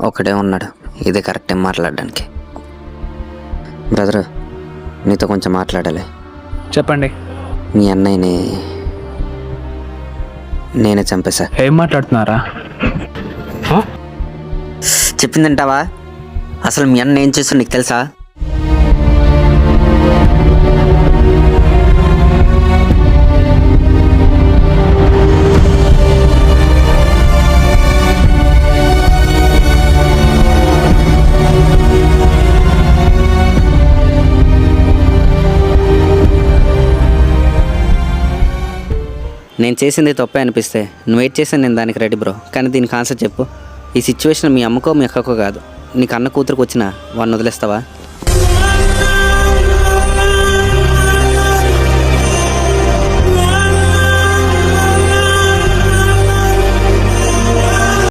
ఒకడే ఉన్నాడు, ఇదే కరెక్ట్ టైం మాట్లాడడానికి. బ్రదర్, నీతో కొంచెం మాట్లాడాలి. చెప్పండి. మీ అన్నయ్యని నేనే చంపేశా. ఏం మాట్లాడుతున్నారా? చెప్పిందంటావా? అసలు మీ అన్న ఏం చేస్తుందో నీకు తెలుసా? నేను చేసింది తప్పే అనిపిస్తే నువ్వు వెయిట్ చేసాను, నేను దానికి రెడీ బ్రో. కానీ దీనికి ఆన్సర్ చెప్పు. ఈ సిచ్యువేషన్ మీ అమ్మకో మీ అక్కకో కాదు, నీకు అన్న కూతురికి వచ్చినా వాడిని వదిలేస్తావా?